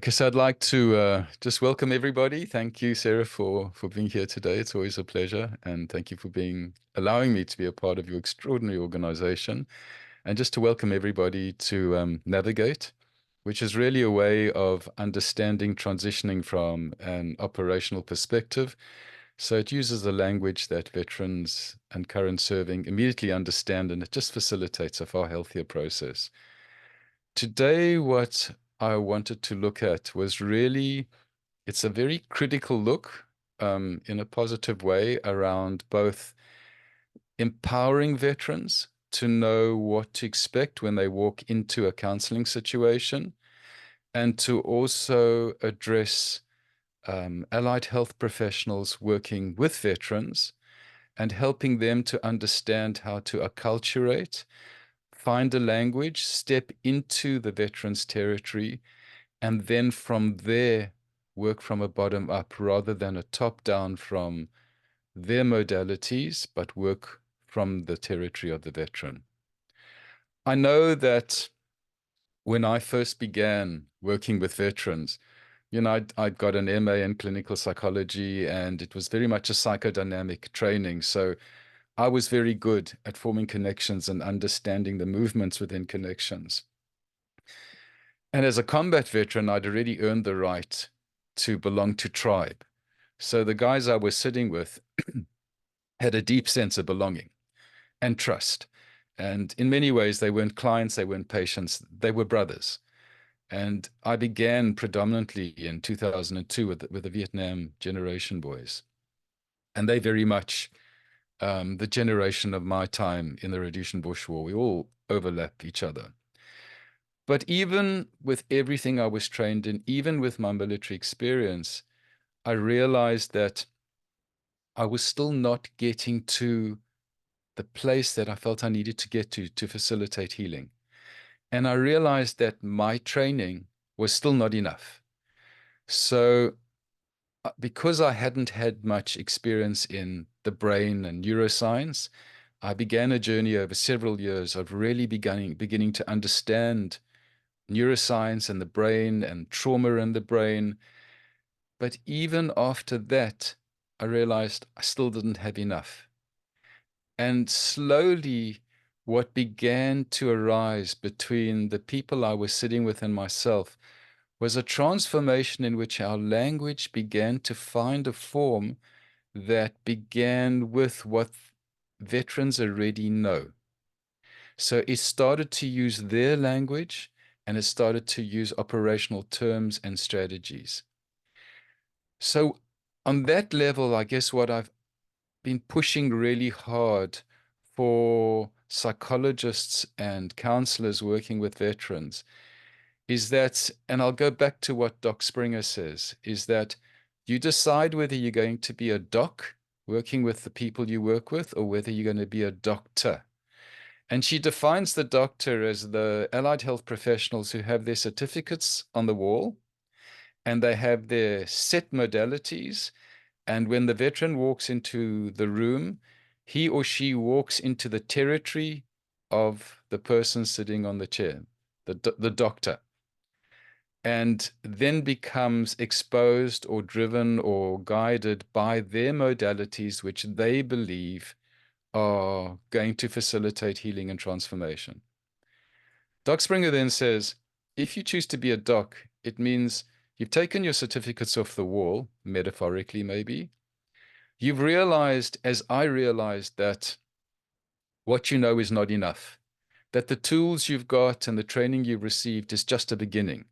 Okay, so I'd like to just welcome everybody. Thank you, Sarah, for being here today. It's always a pleasure, and thank you for allowing me to be a part of your extraordinary organization. And just to welcome everybody to Navigate, which is really a way of understanding transitioning from an operational perspective. So it uses the language that veterans and current serving immediately understand, and it just facilitates a far healthier process. Today, what I wanted to look at was really, it's a very critical look in a positive way around both empowering veterans to know what to expect when they walk into a counseling situation, and to also address allied health professionals working with veterans and helping them to understand how to acculturate, find a language, step into the veteran's territory, and then from there work from a bottom up rather than a top down from their modalities, but work from the territory of the veteran. I know that when I first began working with veterans, I'd got an MA in clinical psychology, and it was very much a psychodynamic training. So I was very good at forming connections and understanding the movements within connections. And as a combat veteran, I'd already earned the right to belong to tribe. So the guys I was sitting with had a deep sense of belonging and trust. And in many ways, they weren't clients, they weren't patients, they were brothers. And I began predominantly in 2002 with the Vietnam generation boys. And they very much, the generation of my time in the Rhodesian Bush War, we all overlap each other. But even with everything I was trained in, even with my military experience, I realized that I was still not getting to the place that I felt I needed to get to facilitate healing. And I realized that my training was still not enough. So, because I hadn't had much experience in the brain and neuroscience, I began a journey over several years of really beginning to understand neuroscience and the brain and trauma in the brain. But even after that, I realized I still didn't have enough. And slowly, what began to arise between the people I was sitting with and myself was a transformation in which our language began to find a form that began with what veterans already know. So it started to use their language, and it started to use operational terms and strategies. So on that level, I guess what I've been pushing really hard for psychologists and counselors working with veterans is that, and I'll go back to what Doc Springer says, is that you decide whether you're going to be a doc working with the people you work with, or whether you're going to be a doctor. And she defines the doctor as the allied health professionals who have their certificates on the wall, and they have their set modalities. And when the veteran walks into the room, he or she walks into the territory of the person sitting on the chair, the doctor, and then becomes exposed or driven or guided by their modalities, which they believe are going to facilitate healing and transformation. Doc Springer then says, if you choose to be a doc, it means you've taken your certificates off the wall, metaphorically maybe. You've realized, as I realized, that what you know is not enough, that the tools you've got and the training you've received is just a beginning,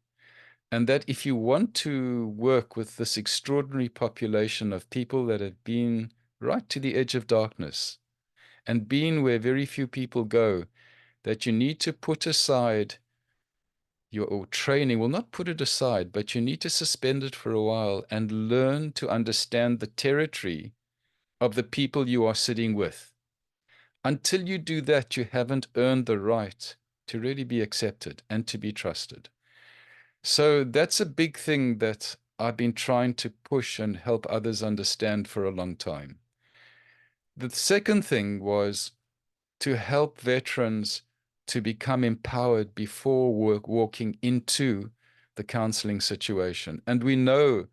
and that if you want to work with this extraordinary population of people that have been right to the edge of darkness and been where very few people go, that you need to put aside your training. Well, not put it aside, but you need to suspend it for a while and learn to understand the territory of the people you are sitting with. Until you do that, you haven't earned the right to really be accepted and to be trusted. So that's a big thing that I've been trying to push and help others understand for a long time. The second thing was to help veterans to become empowered before walking into the counseling situation. And we know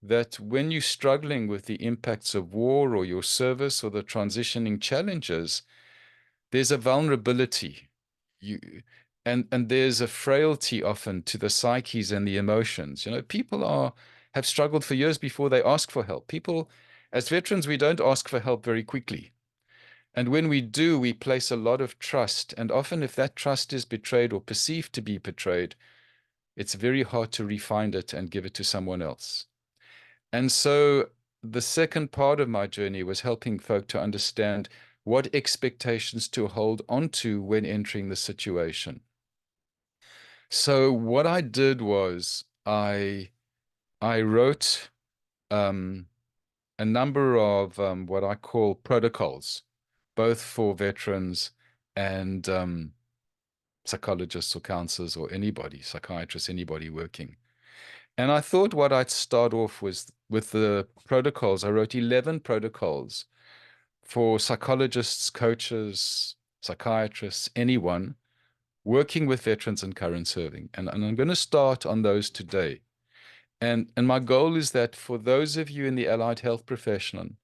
that when you're struggling with the impacts of war or your service or the transitioning challenges, there's a vulnerability. You and there's a frailty often to the psyches and the emotions. People have struggled for years before they ask for help. People, as veterans, we don't ask for help very quickly. And when we do, we place a lot of trust. And often, if that trust is betrayed or perceived to be betrayed, it's very hard to refind it and give it to someone else. And so the second part of my journey was helping folk to understand what expectations to hold onto when entering the situation. So what I did was I wrote a number of what I call protocols, both for veterans and psychologists or counselors or anybody, psychiatrists, anybody working. And I thought what I'd start off was with the protocols. I wrote 11 protocols for psychologists, coaches, psychiatrists, anyone working with veterans and current serving. And I'm going to start on those today. And my goal is that for those of you in the allied health profession,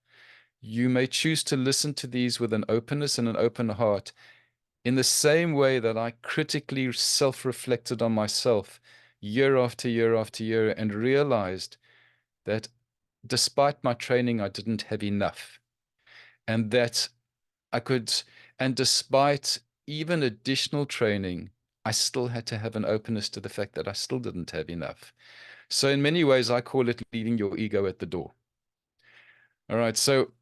you may choose to listen to these with an openness and an open heart, in the same way that I critically self-reflected on myself year after year after year and realized that despite my training, I didn't have enough. And that I could, and despite even additional training, I still had to have an openness to the fact that I still didn't have enough. So in many ways, I call it leaving your ego at the door. All right. So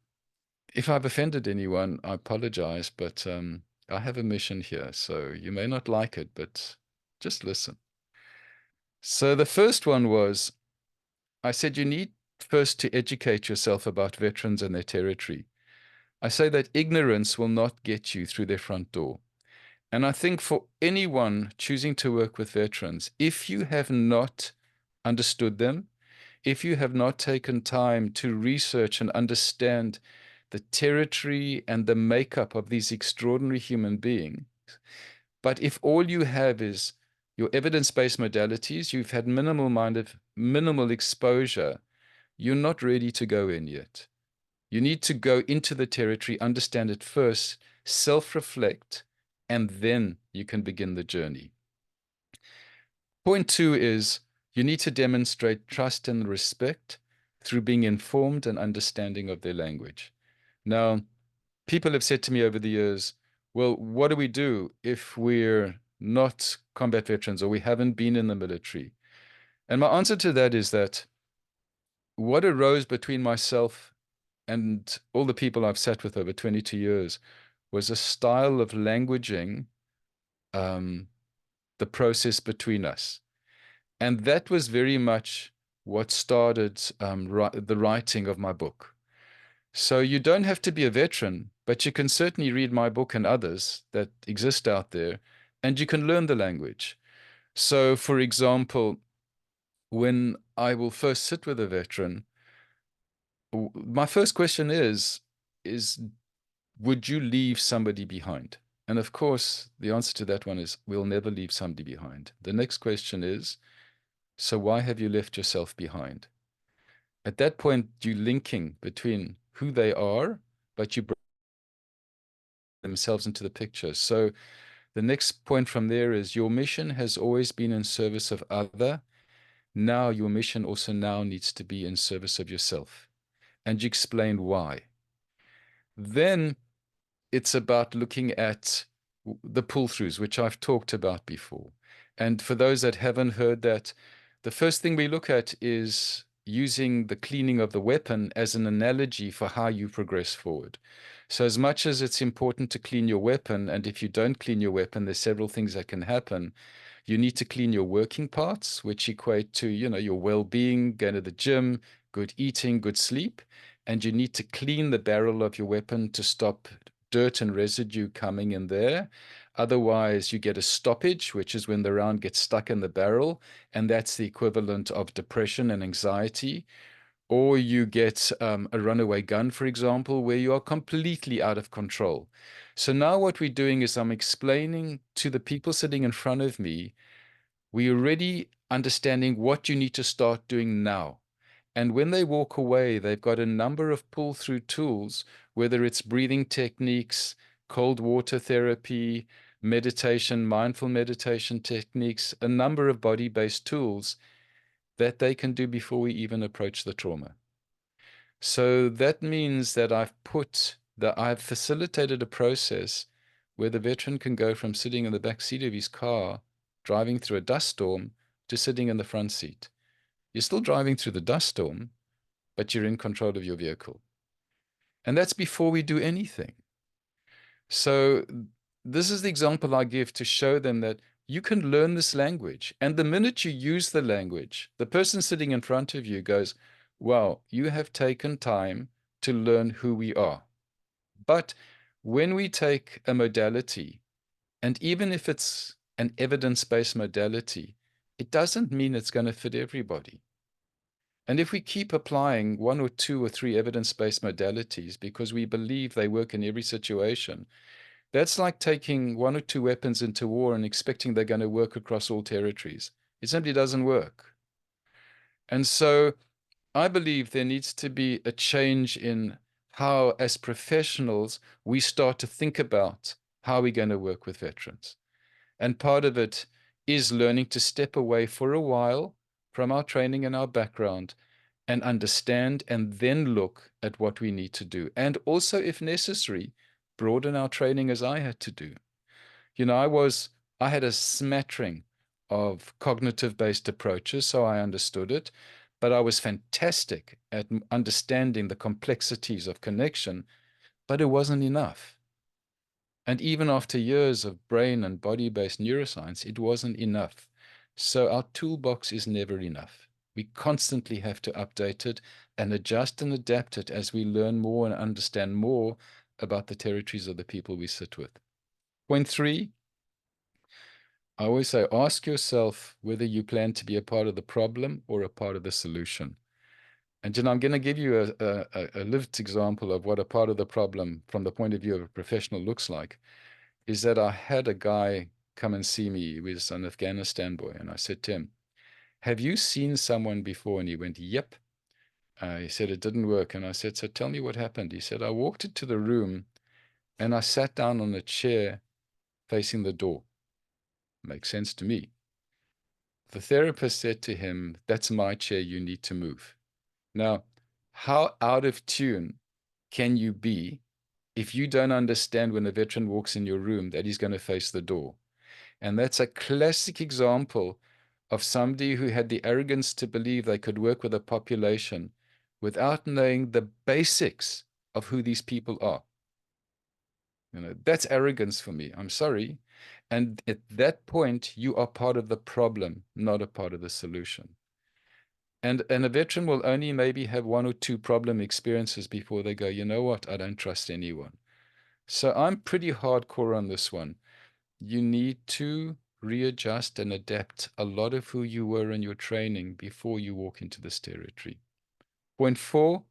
if I've offended anyone, I apologize, but I have a mission here. So you may not like it, but just listen. So the first one was, I said, you need first to educate yourself about veterans and their territory. I say that ignorance will not get you through their front door. And I think for anyone choosing to work with veterans, if you have not understood them, if you have not taken time to research and understand the territory and the makeup of these extraordinary human beings, but if all you have is your evidence-based modalities, you've had minimal exposure, you're not ready to go in yet. You need to go into the territory, understand it first, self-reflect, and then you can begin the journey. Point two is you need to demonstrate trust and respect through being informed and understanding of their language. Now, people have said to me over the years, well, what do we do if we're not combat veterans or we haven't been in the military? And my answer to that is that what arose between myself and all the people I've sat with over 22 years was a style of languaging the process between us. And that was very much what started the writing of my book. So you don't have to be a veteran, but you can certainly read my book and others that exist out there, and you can learn the language. So, for example, when I will first sit with a veteran, my first question is, would you leave somebody behind? And of course, the answer to that one is, we'll never leave somebody behind. The next question is, so why have you left yourself behind? At that point, you're linking between who they are, but you bring themselves into the picture. So the next point from there is your mission has always been in service of other. Now your mission also now needs to be in service of yourself. And you explain why. Then it's about looking at the pull-throughs, which I've talked about before. And for those that haven't heard that, the first thing we look at is using the cleaning of the weapon as an analogy for how you progress forward. So as much as it's important to clean your weapon, and if you don't clean your weapon, there's several things that can happen. You need to clean your working parts, which equate to, your well-being, going to the gym, good eating, good sleep. And you need to clean the barrel of your weapon to stop dirt and residue coming in there. Otherwise, you get a stoppage, which is when the round gets stuck in the barrel, and that's the equivalent of depression and anxiety. Or you get a runaway gun, for example, where you are completely out of control. So now what we're doing is I'm explaining to the people sitting in front of me, we already understanding what you need to start doing now. And when they walk away, they've got a number of pull-through tools, whether it's breathing techniques, cold water therapy, meditation, mindful meditation techniques, a number of body-based tools that they can do before we even approach the trauma. So that means that I've facilitated a process where the veteran can go from sitting in the back seat of his car, driving through a dust storm, to sitting in the front seat. You're still driving through the dust storm, but you're in control of your vehicle. And that's before we do anything. So this is the example I give to show them that you can learn this language. And the minute you use the language, the person sitting in front of you goes, wow, you have taken time to learn who we are. But when we take a modality, and even if it's an evidence-based modality, it doesn't mean it's going to fit everybody. And if we keep applying one or two or three evidence-based modalities because we believe they work in every situation, that's like taking one or two weapons into war and expecting they're going to work across all territories. It simply doesn't work. And so I believe there needs to be a change in how, as professionals, we start to think about how we're going to work with veterans. And part of it is learning to step away for a while from our training and our background and understand and then look at what we need to do. And also, if necessary, broaden our training as I had to do. You know, I had a smattering of cognitive-based approaches, so I understood it, but I was fantastic at understanding the complexities of connection, but it wasn't enough. And even after years of brain and body-based neuroscience, it wasn't enough. So our toolbox is never enough. We constantly have to update it and adjust and adapt it as we learn more and understand more about the territories of the people we sit with. Point 3, I always say, ask yourself whether you plan to be a part of the problem or a part of the solution. And you know, I'm going to give you a lived example of what a part of the problem from the point of view of a professional looks like. Is that I had a guy come and see me. He was an Afghanistan boy. And I said to him, have you seen someone before? And he went, yep. He said, it didn't work. And I said, so tell me what happened. He said, I walked into the room and I sat down on a chair facing the door. Makes sense to me. The therapist said to him, that's my chair, you need to move. Now, how out of tune can you be if you don't understand when a veteran walks in your room that he's going to face the door? And that's a classic example of somebody who had the arrogance to believe they could work with a population without knowing the basics of who these people are. You know, that's arrogance for me. I'm sorry. And at that point, you are part of the problem, not a part of the solution. And a veteran will only maybe have one or two problem experiences before they go, you know what, I don't trust anyone. So I'm pretty hardcore on this one. You need to readjust and adapt a lot of who you were in your training before you walk into this territory. Point 4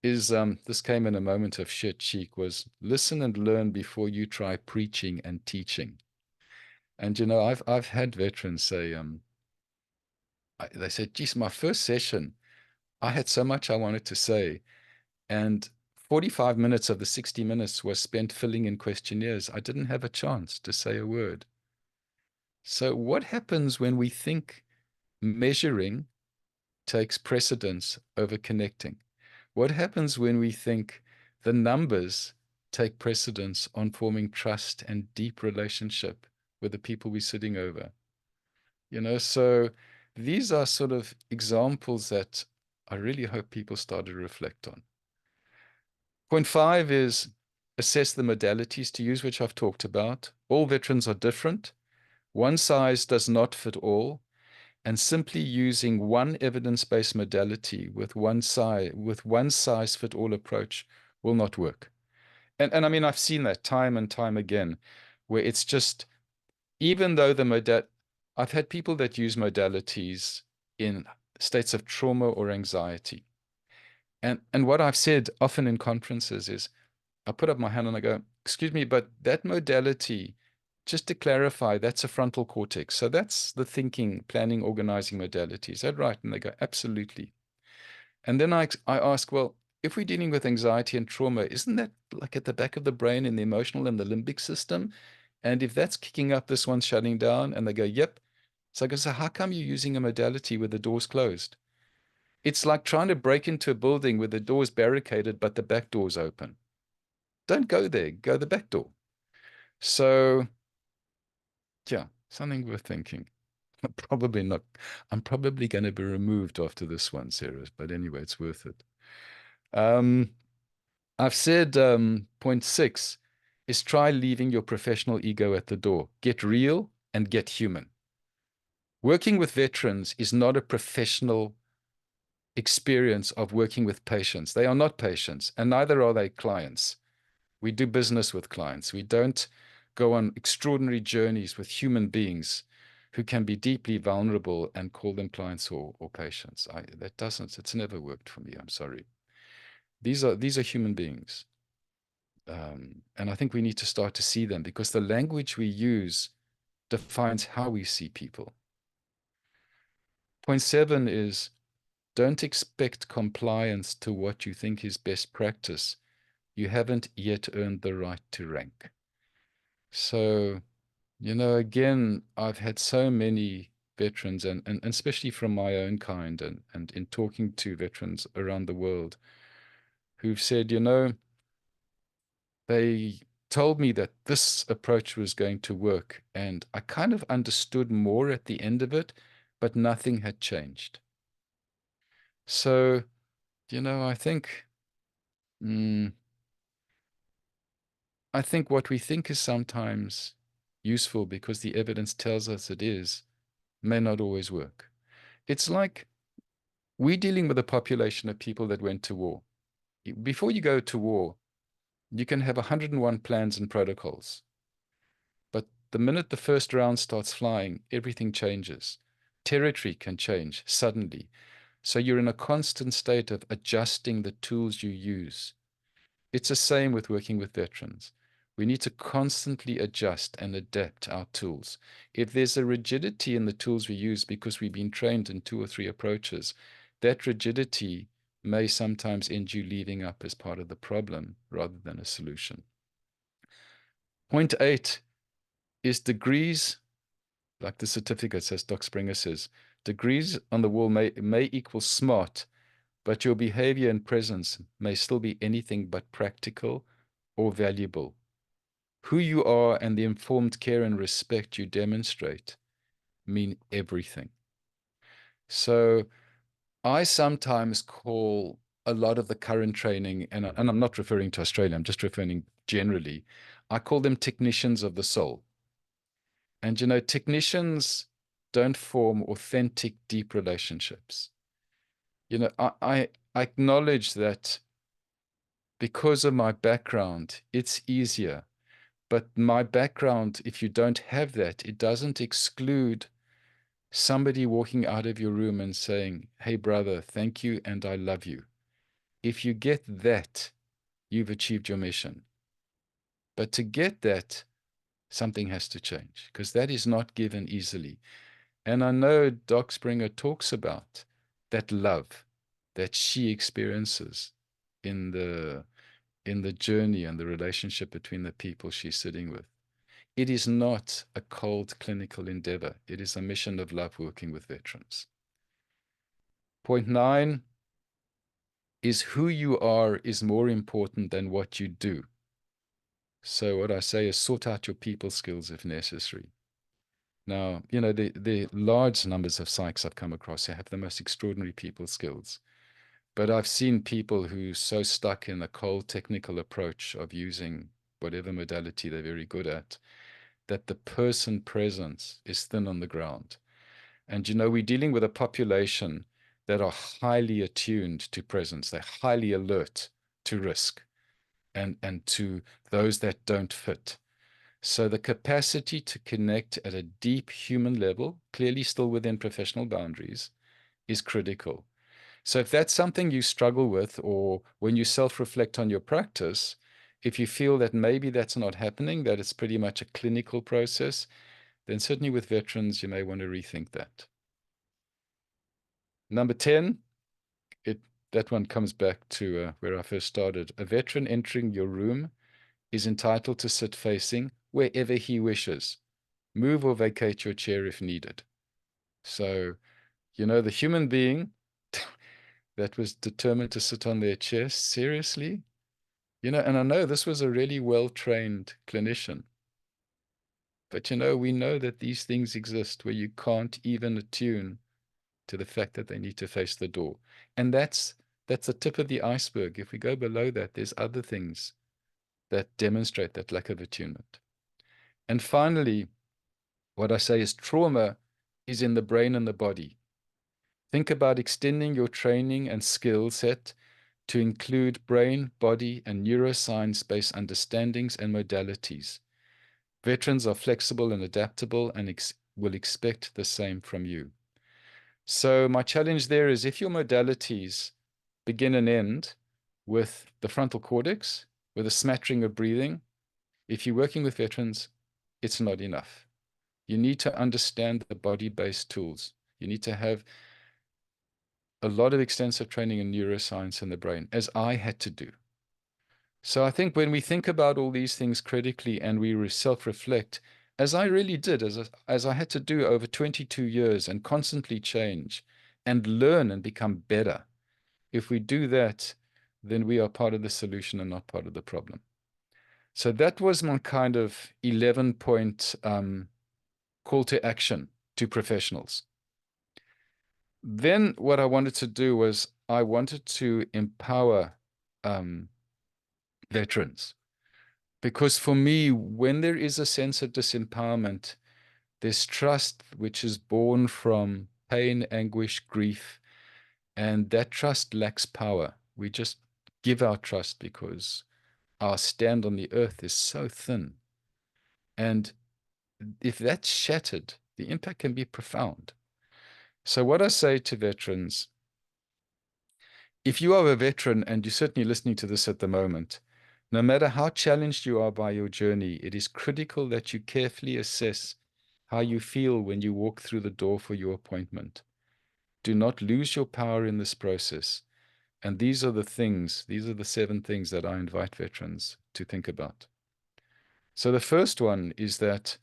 is, this came in a moment of shit cheek, was listen and learn before you try preaching and teaching. And, you know, I've had veterans say, they said, geez, my first session, I had so much I wanted to say. And 45 minutes of the 60 minutes was spent filling in questionnaires. I didn't have a chance to say a word. So what happens when we think measuring takes precedence over connecting? What happens when we think the numbers take precedence on forming trust and deep relationship with the people we're sitting over? You know, so these are sort of examples that I really hope people start to reflect on. Point 5 is assess the modalities to use, which I've talked about. All veterans are different. One size does not fit all. And simply using one evidence-based modality with one size fit all approach will not work. And I mean, I've seen that time and time again, where it's just, even though I've had people that use modalities in states of trauma or anxiety. And what I've said often in conferences is, I put up my hand and I go, excuse me, but that modality just to clarify, that's a frontal cortex. So that's the thinking, planning, organizing modality. Is that right? And they go, absolutely. And then I ask, well, if we're dealing with anxiety and trauma, isn't that like at the back of the brain in the emotional and the limbic system? And if that's kicking up, this one's shutting down. And they go, yep. So I go, so how come you're using a modality with the doors closed? It's like trying to break into a building with the doors barricaded, but the back door's open. Don't go there, go the back door. So, yeah, something worth thinking. Probably not. I'm probably going to be removed after this one, Sarah, but anyway, it's worth it. Um, I've said point 6 is try leaving your professional ego at the door. Get real and get human. Working with veterans is not a professional experience of working with patients. They are not patients, and neither are they clients. We do business with clients. We don't go on extraordinary journeys with human beings who can be deeply vulnerable and call them clients or patients. It's never worked for me. I'm sorry. These are human beings. And I think we need to start to see them because the language we use defines how we see people. Point 7 is don't expect compliance to what you think is best practice. You haven't yet earned the right to rank. So, again, I've had so many veterans and especially from my own kind and in talking to veterans around the world who've said, they told me that this approach was going to work. And I kind of understood more at the end of it, but nothing had changed. So, I think, mm, I think what we think is sometimes useful because the evidence tells us it is, may not always work. It's like we're dealing with a population of people that went to war. Before you go to war, you can have 101 plans and protocols. But the minute the first round starts flying, everything changes. Territory can change suddenly. So you're in a constant state of adjusting the tools you use. It's the same with working with veterans. We need to constantly adjust and adapt our tools. If there's a rigidity in the tools we use because we've been trained in 2 or 3 approaches, that rigidity may sometimes end you leaving up as part of the problem rather than a solution. Point 8 is degrees, like the certificates, as Doc Springer says. Degrees on the wall may equal smart, but your behavior and presence may still be anything but practical or valuable. Who you are and the informed care and respect you demonstrate mean everything. So I sometimes call a lot of the current training, and I'm not referring to Australia, I'm just referring generally, I call them technicians of the soul. And, technicians don't form authentic, deep relationships. I acknowledge that because of my background, it's easier. But my background, if you don't have that, it doesn't exclude somebody walking out of your room and saying, hey, brother, thank you, and I love you. If you get that, you've achieved your mission. But to get that, something has to change because that is not given easily. And I know Doc Springer talks about that love that she experiences in the journey and the relationship between the people she's sitting with. It is not a cold clinical endeavor. It is a mission of love working with veterans. Point 9 is who you are is more important than what you do. So what I say is sort out your people skills if necessary. Now, the large numbers of psychs I've come across who have the most extraordinary people skills. But I've seen people who are so stuck in the cold technical approach of using whatever modality they're very good at, that the person presence is thin on the ground. And, we're dealing with a population that are highly attuned to presence. They're highly alert to risk and to those that don't fit. So the capacity to connect at a deep human level, clearly still within professional boundaries, is critical. So if that's something you struggle with, or when you self-reflect on your practice, If you feel that maybe that's not happening, that it's pretty much a clinical process, then certainly with veterans, you may want to rethink that. Number 10, that one comes back to where I first started. A veteran entering your room is entitled to sit facing wherever he wishes. Move or vacate your chair if needed. So, the human being that was determined to sit on their chair, seriously? And I know this was a really well-trained clinician. But, we know that these things exist where you can't even attune to the fact that they need to face the door. And that's the tip of the iceberg. If we go below that, there's other things that demonstrate that lack of attunement. And finally, what I say is trauma is in the brain and the body. Think about extending your training and skill set to include brain, body, and neuroscience-based understandings and modalities. Veterans are flexible and adaptable and will expect the same from you. So my challenge there is, if your modalities begin and end with the frontal cortex, with a smattering of breathing, if you're working with veterans, it's not enough. You need to understand the body-based tools. You need to have a lot of extensive training in neuroscience in the brain, as I had to do. So I think when we think about all these things critically and we self-reflect, as I really did, as I had to do over 22 years and constantly change and learn and become better, if we do that, then we are part of the solution and not part of the problem. So that was my kind of 11-point call to action to professionals. Then what I wanted to do was I wanted to empower veterans. Because for me, when there is a sense of disempowerment, there's trust which is born from pain, anguish, grief, and that trust lacks power. We just give our trust because our stand on the earth is so thin. And if that's shattered, the impact can be profound. So what I say to veterans, if you are a veteran, and you're certainly listening to this at the moment, no matter how challenged you are by your journey, it is critical that you carefully assess how you feel when you walk through the door for your appointment. Do not lose your power in this process. And these are the 7 things that I invite veterans to think about. So the first one is that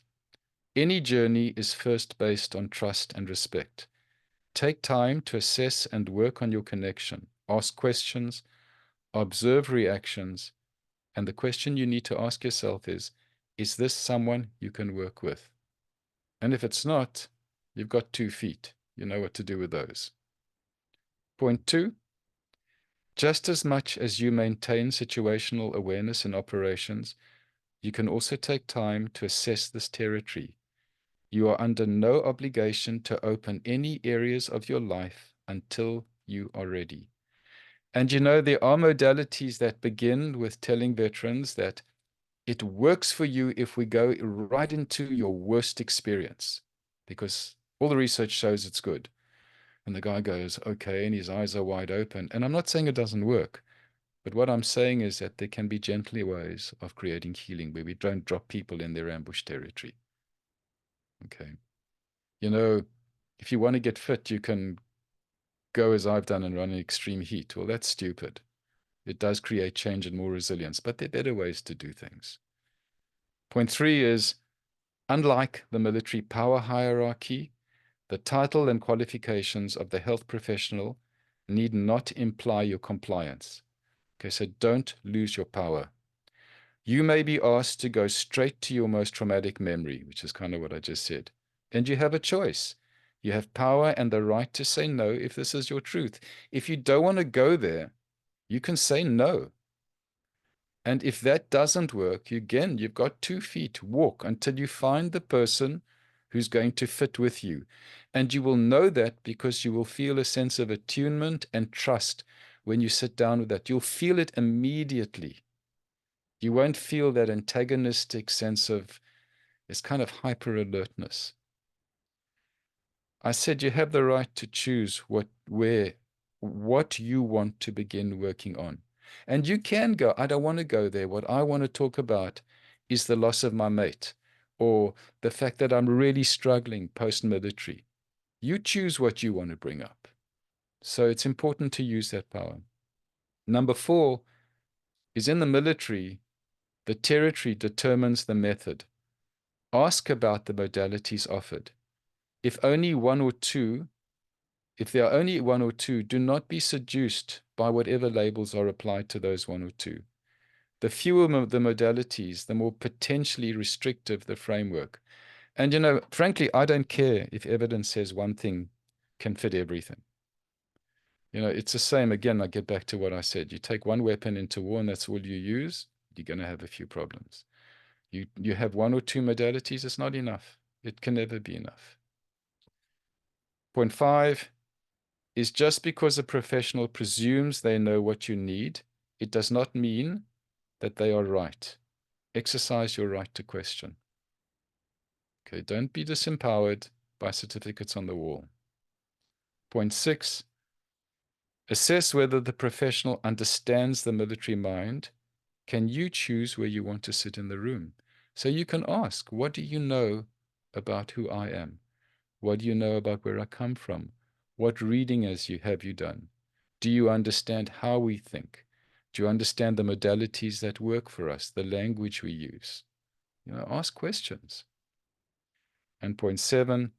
any journey is first based on trust and respect. Take time to assess and work on your connection. Ask questions, observe reactions, and the question you need to ask yourself is this someone you can work with? And if it's not, you've got 2 feet. You know what to do with those. Point 2, just as much as you maintain situational awareness in operations, you can also take time to assess this territory. You are under no obligation to open any areas of your life until you are ready. And there are modalities that begin with telling veterans that it works for you if we go right into your worst experience, because all the research shows it's good. And the guy goes, okay, and his eyes are wide open. And I'm not saying it doesn't work, but what I'm saying is that there can be gentler ways of creating healing where we don't drop people in their ambush territory. Okay. If you want to get fit, you can go as I've done and run in extreme heat. Well, that's stupid. It does create change and more resilience, but there are better ways to do things. Point 3 is, unlike the military power hierarchy, the title and qualifications of the health professional need not imply your compliance. Okay, so don't lose your power. You may be asked to go straight to your most traumatic memory, which is kind of what I just said. And you have a choice. You have power and the right to say no if this is your truth. If you don't want to go there, you can say no. And if that doesn't work, you've got 2 feet. Walk until you find the person who's going to fit with you. And you will know that because you will feel a sense of attunement and trust when you sit down with that. You'll feel it immediately. You won't feel that antagonistic sense of this kind of hyper alertness. I said you have the right to choose what you want to begin working on. And you can go, I don't want to go there. What I want to talk about is the loss of my mate, or the fact that I'm really struggling post-military. You choose what you want to bring up. So it's important to use that power. Number 4 is, in the military, the territory determines the method. Ask about the modalities offered. If only one or two, if there are only one or two, do not be seduced by whatever labels are applied to those one or two. The fewer the modalities, the more potentially restrictive the framework. And, frankly, I don't care if evidence says one thing can fit everything. It's the same. Again, I get back to what I said. You take one weapon into war and that's all you use, you're going to have a few problems. You have one or two modalities, it's not enough. It can never be enough. Point 5 is, just because a professional presumes they know what you need, it does not mean that they are right. Exercise your right to question. Okay, don't be disempowered by certificates on the wall. Point 6, assess whether the professional understands the military mind. Can you choose where you want to sit in the room? So you can ask, what do you know about who I am? What do you know about where I come from? What reading have you done? Do you understand how we think? Do you understand the modalities that work for us, the language we use? Ask questions. And point 7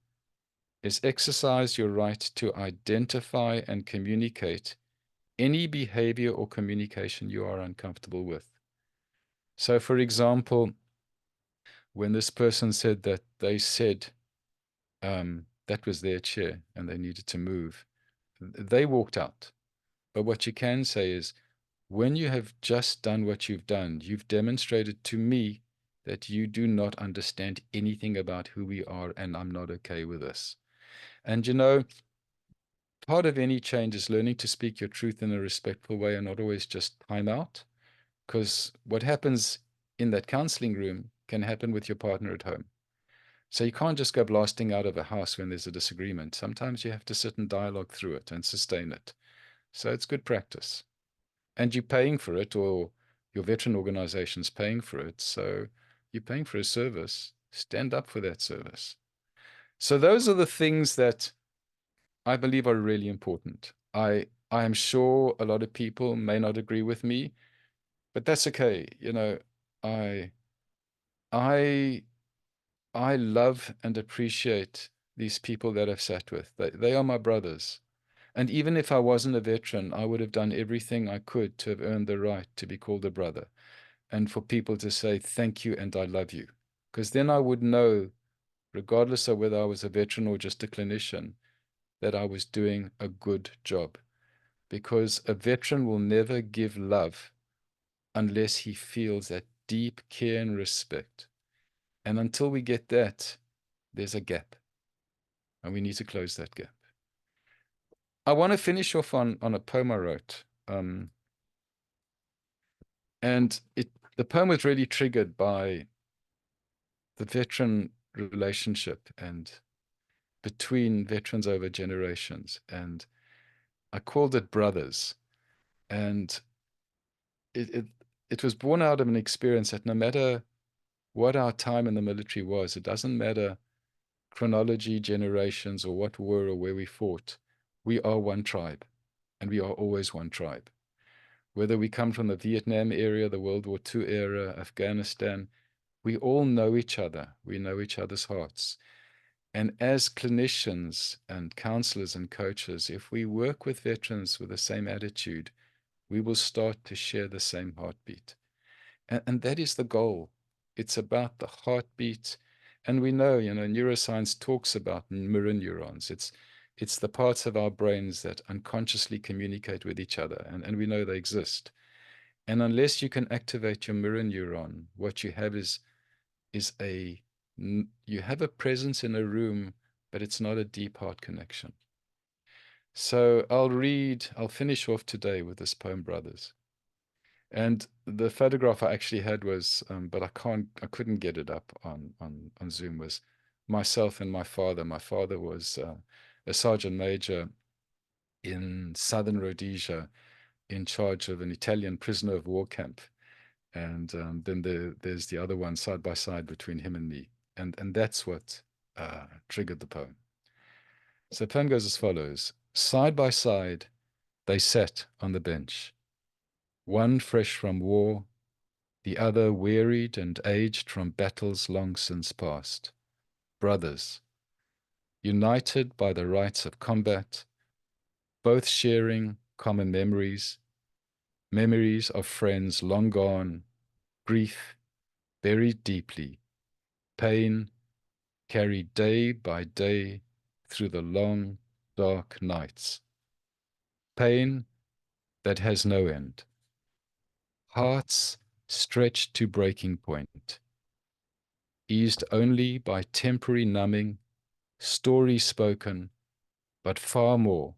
is, exercise your right to identify and communicate any behavior or communication you are uncomfortable with. So, for example, when this person said that they said that was their chair and they needed to move, they walked out. But what you can say is, when you have just done what you've done, you've demonstrated to me that you do not understand anything about who we are, and I'm not okay with this. And part of any change is learning to speak your truth in a respectful way and not always just time out. Because what happens in that counseling room can happen with your partner at home. So you can't just go blasting out of a house when there's a disagreement. Sometimes you have to sit and dialogue through it and sustain it. So it's good practice. And you're paying for it, or your veteran organization's paying for it. So you're paying for a service. Stand up for that service. So those are the things that I believe are really important. I am sure a lot of people may not agree with me, but that's okay. I I I love and appreciate these people that I've sat with. They are my brothers. And even if I wasn't a veteran, I would have done everything I could to have earned the right to be called a brother, and for people to say thank you and I love you. Because then I would know, regardless of whether I was a veteran or just a clinician, that I was doing a good job. Because a veteran will never give love unless he feels that deep care and respect. And until we get that, there's a gap. And we need to close that gap. I want to finish off on a poem I wrote. And the poem was really triggered by the veteran relationship and between veterans over generations. And I called it Brothers. And it was born out of an experience that no matter what our time in the military was, it doesn't matter chronology, generations, or what war or where we fought, we are one tribe, and we are always one tribe. Whether we come from the Vietnam area, the World War II era, Afghanistan, we all know each other. We know each other's hearts. And as clinicians and counselors and coaches, if we work with veterans with the same attitude, we will start to share the same heartbeat. And that is the goal. It's about the heartbeat. And we know, neuroscience talks about mirror neurons. It's the parts of our brains that unconsciously communicate with each other, and we know they exist. And unless you can activate your mirror neuron, what you have is you have a presence in a room, but it's not a deep heart connection. So I'll finish off today with this poem, Brothers. And the photograph I actually had was, but I couldn't get it up on Zoom, was myself and my father. My father was a sergeant major in southern Rhodesia in charge of an Italian prisoner of war camp. And then there's the other one side by side between him and me. And that's what triggered the poem. So the poem goes as follows. Side by side, they sat on the bench, one fresh from war, the other wearied and aged from battles long since past. Brothers, united by the rites of combat, both sharing common memories, memories of friends long gone, grief buried deeply, pain carried day by day through the long, dark nights. Pain that has no end. Hearts stretched to breaking point, eased only by temporary numbing, stories spoken, but far more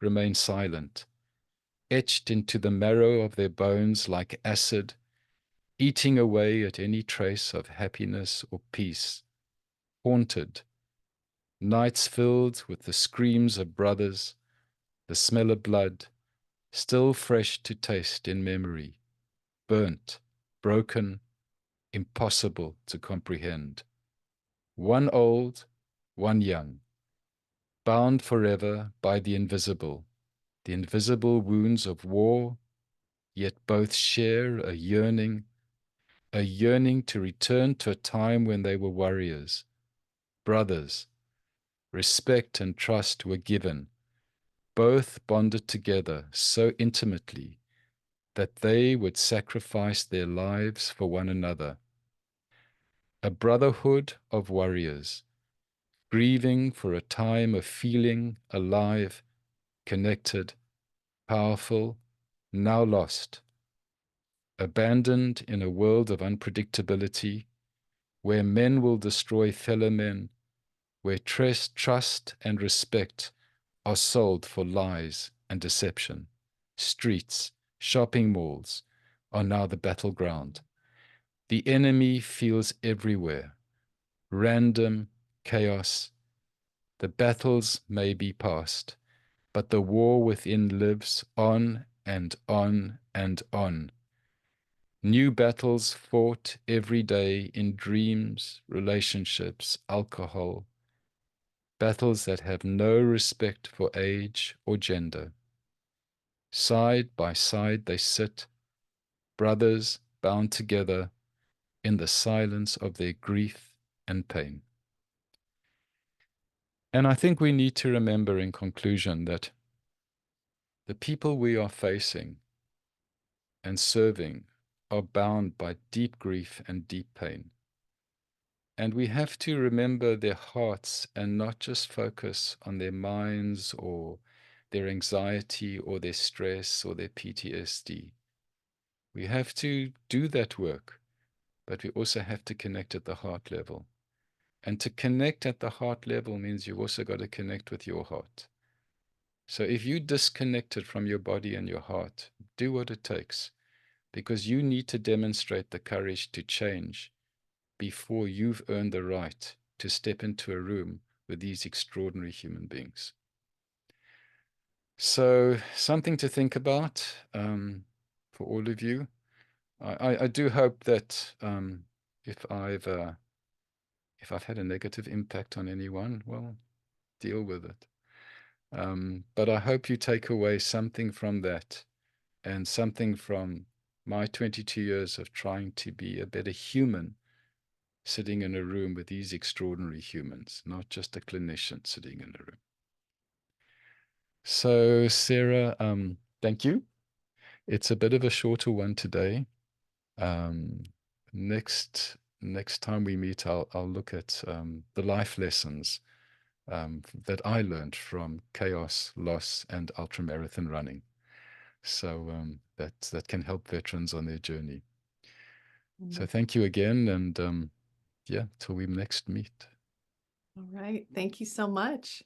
remain silent, etched into the marrow of their bones like acid, eating away at any trace of happiness or peace, haunted, nights filled with the screams of brothers, the smell of blood, still fresh to taste in memory, burnt, broken, impossible to comprehend. One old, one young, bound forever by the invisible wounds of war, yet both share a yearning to return to a time when they were warriors, brothers. Respect and trust were given, both bonded together so intimately that they would sacrifice their lives for one another. A brotherhood of warriors, grieving for a time of feeling alive, connected, powerful, now lost, abandoned in a world of unpredictability, where men will destroy fellow men, where trust and respect are sold for lies and deception. Streets, shopping malls are now the battleground. The enemy feels everywhere. Random chaos. The battles may be past, but the war within lives on and on and on. New battles fought every day in dreams, relationships, alcohol. Battles that have no respect for age or gender. Side by side they sit, brothers bound together in the silence of their grief and pain. And I think we need to remember in conclusion that the people we are facing and serving are bound by deep grief and deep pain. And we have to remember their hearts and not just focus on their minds or their anxiety or their stress or their PTSD. We have to do that work, but we also have to connect at the heart level. And to connect at the heart level means you've also got to connect with your heart. So if you disconnected from your body and your heart, do what it takes, because you need to demonstrate the courage to change before you've earned the right to step into a room with these extraordinary human beings. So something to think about for all of you. I do hope that if I've had a negative impact on anyone, well, deal with it. But I hope you take away something from that and something from my 22 years of trying to be a better human sitting in a room with these extraordinary humans, not just a clinician sitting in a room. So, Sarah, thank you. It's a bit of a shorter one today. Um, next time we meet, I'll look at the life lessons that I learned from chaos, loss, and ultramarathon running. So that can help veterans on their journey. So thank you again, and yeah, till we next meet. All right. Thank you so much.